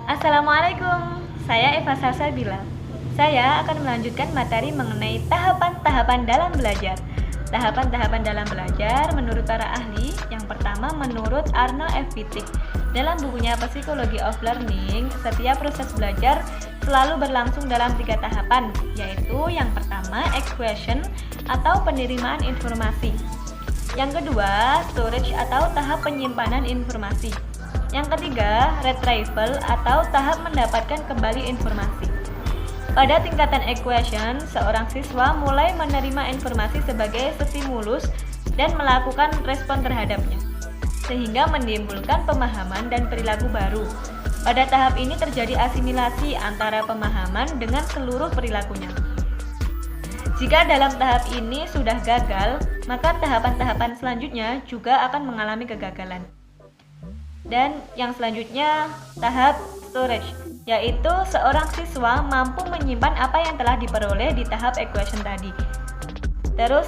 Assalamualaikum, saya Eva Salsabila. Saya akan melanjutkan materi mengenai tahapan-tahapan dalam belajar. Tahapan-tahapan dalam belajar menurut para ahli, yang pertama menurut Arno F. Wittig. Dalam bukunya Psychology of Learning, setiap proses belajar selalu berlangsung dalam 3 tahapan, yaitu yang pertama acquisition atau penerimaan informasi. Yang kedua, storage atau tahap penyimpanan informasi. Yang ketiga, retrieval atau tahap mendapatkan kembali informasi. Pada tingkatan acquisition, seorang siswa mulai menerima informasi sebagai stimulus dan melakukan respon terhadapnya, sehingga menimbulkan pemahaman dan perilaku baru. Pada tahap ini terjadi asimilasi antara pemahaman dengan seluruh perilakunya. Jika dalam tahap ini sudah gagal, maka tahapan-tahapan selanjutnya juga akan mengalami kegagalan. Dan yang selanjutnya, tahap storage, yaitu seorang siswa mampu menyimpan apa yang telah diperoleh di tahap acquisition tadi. Terus,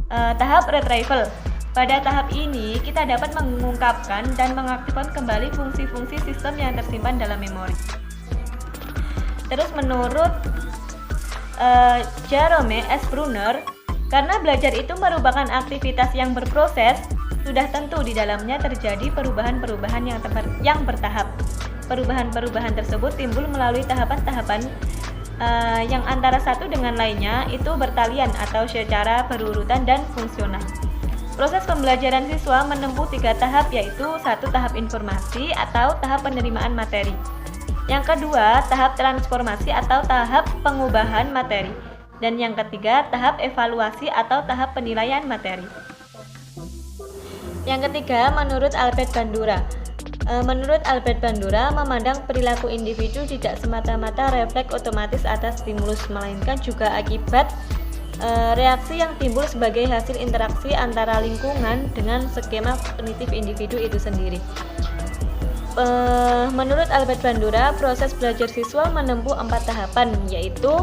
tahap retrieval. Pada tahap ini, kita dapat mengungkapkan dan mengaktifkan kembali fungsi-fungsi sistem yang tersimpan dalam memori. Terus menurut Jerome S. Brunner, karena belajar itu merupakan aktivitas yang berproses, sudah tentu di dalamnya terjadi perubahan-perubahan yang bertahap. Perubahan-perubahan tersebut timbul melalui tahapan-tahapan yang antara satu dengan lainnya itu bertalian atau secara berurutan dan fungsional. Proses pembelajaran siswa menempuh 3 tahap, yaitu 1 tahap informasi atau tahap penerimaan materi. Yang kedua, tahap transformasi atau tahap pengubahan materi. Dan yang ketiga, tahap evaluasi atau tahap penilaian materi. Yang ketiga, menurut Albert Bandura. Menurut Albert Bandura, memandang perilaku individu tidak semata-mata refleks otomatis atas stimulus, melainkan juga akibat reaksi yang timbul sebagai hasil interaksi antara lingkungan dengan skema kognitif individu itu sendiri. Menurut Albert Bandura, proses belajar siswa menempuh 4 tahapan, yaitu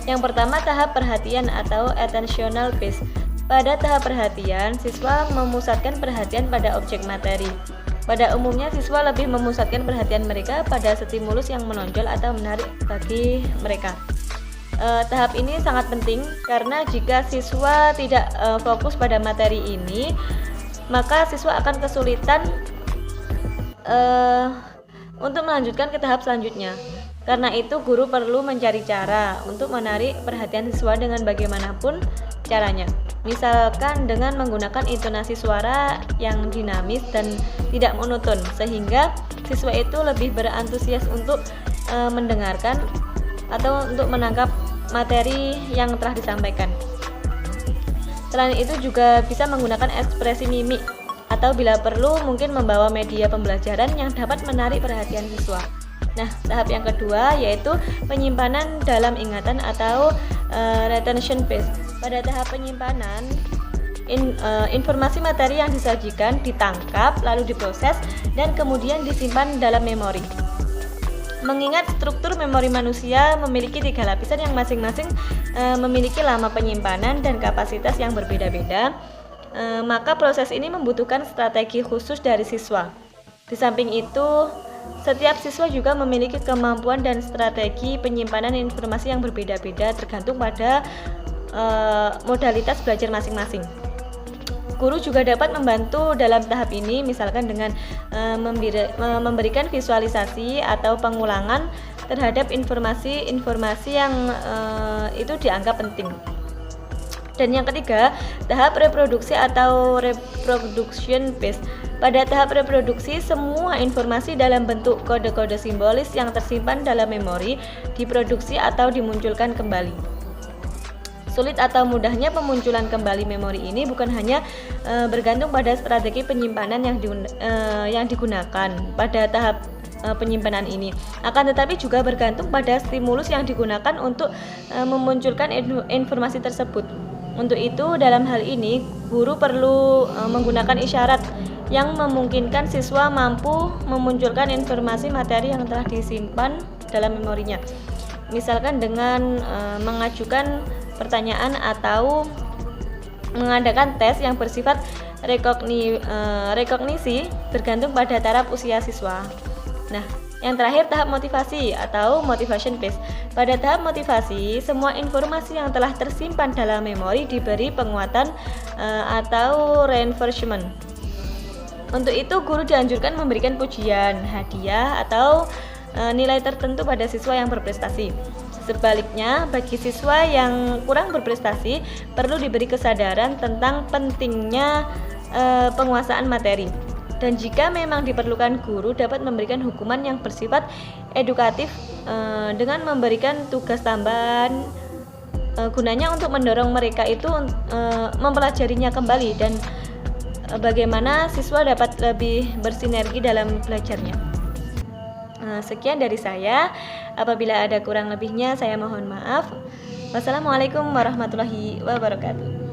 yang pertama, tahap perhatian atau attentional phase. Pada tahap perhatian, siswa memusatkan perhatian pada objek materi. Pada umumnya, siswa lebih memusatkan perhatian mereka pada stimulus yang menonjol atau menarik bagi mereka. Tahap ini sangat penting karena jika siswa tidak fokus pada materi ini, maka siswa akan kesulitan untuk melanjutkan ke tahap selanjutnya. Karena itu, guru perlu mencari cara untuk menarik perhatian siswa dengan bagaimanapun caranya. Misalkan dengan menggunakan intonasi suara yang dinamis dan tidak monoton, sehingga siswa itu lebih berantusias untuk mendengarkan atau untuk menangkap materi yang telah disampaikan. Selain itu juga bisa menggunakan ekspresi mimik atau bila perlu mungkin membawa media pembelajaran yang dapat menarik perhatian siswa. Nah, tahap yang kedua yaitu penyimpanan dalam ingatan atau retention phase. Pada tahap penyimpanan, informasi materi yang disajikan ditangkap, lalu diproses, dan kemudian disimpan dalam memori. Mengingat struktur memori manusia memiliki 3 lapisan yang masing-masing memiliki lama penyimpanan dan kapasitas yang berbeda-beda, maka proses ini membutuhkan strategi khusus dari siswa. Di samping itu, setiap siswa juga memiliki kemampuan dan strategi penyimpanan informasi yang berbeda-beda tergantung pada modalitas belajar masing-masing. Guru juga dapat membantu dalam tahap ini, misalkan dengan memberikan visualisasi atau pengulangan terhadap informasi-informasi yang itu dianggap penting. Dan yang ketiga, tahap reproduksi atau reproduction phase. Pada tahap reproduksi, semua informasi dalam bentuk kode-kode simbolis yang tersimpan dalam memori diproduksi atau dimunculkan kembali. Sulit atau mudahnya pemunculan kembali memori ini bukan hanya bergantung pada strategi penyimpanan yang digunakan pada tahap penyimpanan ini, akan tetapi juga bergantung pada stimulus yang digunakan untuk memunculkan informasi tersebut. Untuk itu, dalam hal ini, guru perlu menggunakan isyarat yang memungkinkan siswa mampu memunculkan informasi materi yang telah disimpan dalam memorinya. Misalkan dengan mengajukan pertanyaan atau mengadakan tes yang bersifat rekognisi bergantung pada taraf usia siswa. Nah, yang terakhir tahap motivasi atau motivation phase. Pada tahap motivasi, semua informasi yang telah tersimpan dalam memori diberi penguatan atau reinforcement. Untuk itu, guru dianjurkan memberikan pujian, hadiah, atau nilai tertentu pada siswa yang berprestasi. Sebaliknya, bagi siswa yang kurang berprestasi, perlu diberi kesadaran tentang pentingnya penguasaan materi. Dan jika memang diperlukan, guru dapat memberikan hukuman yang bersifat edukatif dengan memberikan tugas tambahan, gunanya untuk mendorong mereka itu mempelajarinya kembali dan bagaimana siswa dapat lebih bersinergi dalam belajarnya. Sekian dari saya. Apabila ada kurang lebihnya, saya mohon maaf. Wassalamualaikum warahmatullahi wabarakatuh.